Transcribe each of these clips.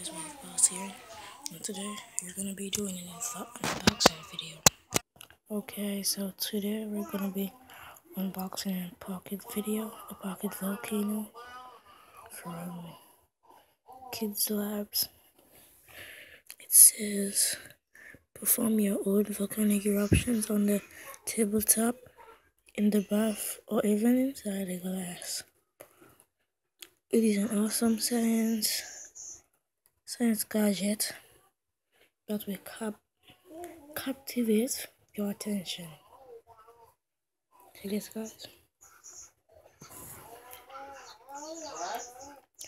guys, my boss here, and today we're gonna be doing an unboxing video. Okay, so today we're gonna be unboxing a pocket video, a pocket volcano from Kids Labs. It says, perform your own volcanic eruptions on the tabletop, in the bath, or even inside a glass. It is an awesome science gadget that will captivate your attention. See this, guys?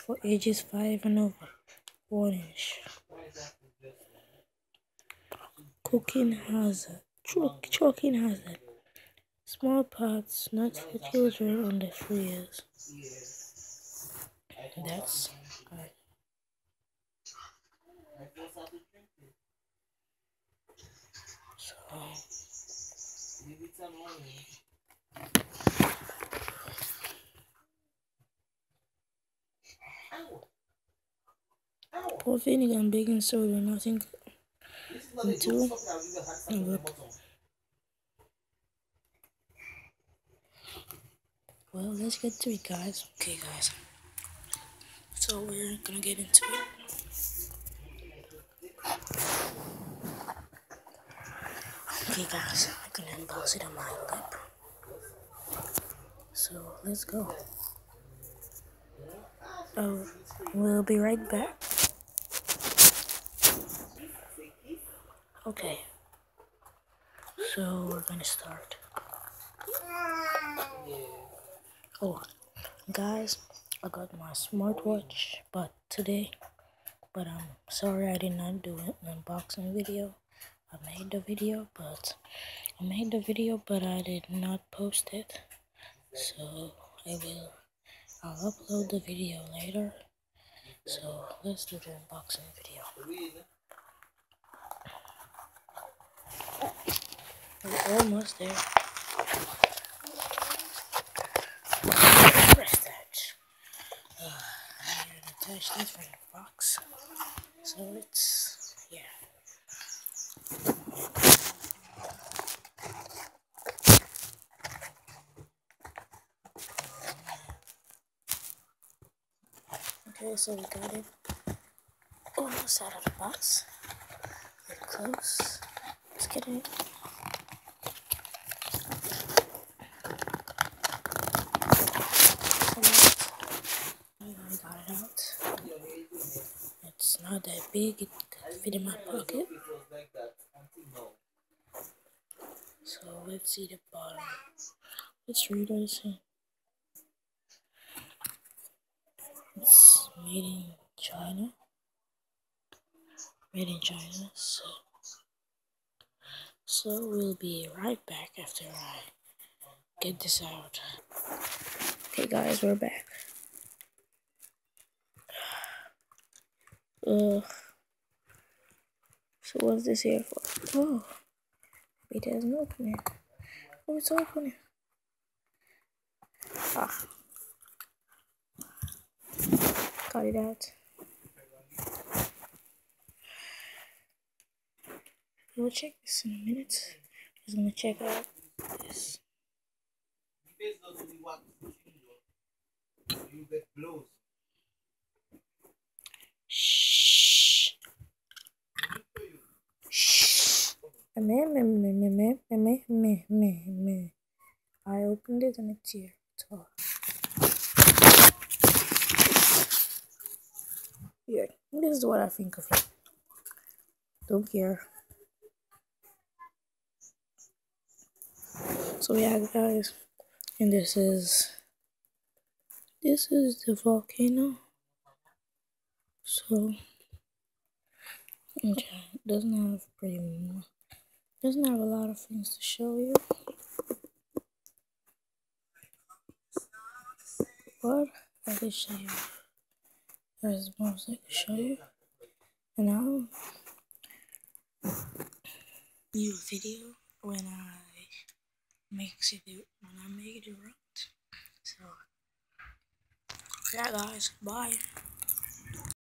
For ages 5 and over. 1 inch. Cooking hazard. Choking hazard. Small parts not for children under 3 years. That's good. Pour vinegar and baking soda, nothing into. Well, let's get to it, guys. Okay, guys. So we're gonna get into it. Okay, guys, I'm gonna unbox it on my lap. So let's go. Oh, we'll be right back. Okay. So we're gonna start. Oh, guys, I got my smartwatch, but I'm sorry I did not do an unboxing video. I made the video, but I did not post it. So I'll upload the video later. So let's do the unboxing video. We're almost there. Press that. I need to attach this from the box. So it's, yeah. Okay, so we got it almost out of the box. Get close. Let's get it. I got it out. It's not that big, it could fit in my pocket. So let's see the bottom. Let's read what it says. It's made in China. So we'll be right back after I get this out. Okay, guys, we're back. So what's this here for? Oh, it hasn't opened yet. Oh, it's opening. Got it out. We'll check this in a minute. Just gonna check out this. Shh. Shh. I opened it and it's here. It's off. Yeah, this is what I think of it. Don't care. So yeah, guys, and this is the volcano. So okay, doesn't have a lot of things to show you, but I can show you. There's most I can show you, and I'll do a video when I make it right. So yeah, guys, bye.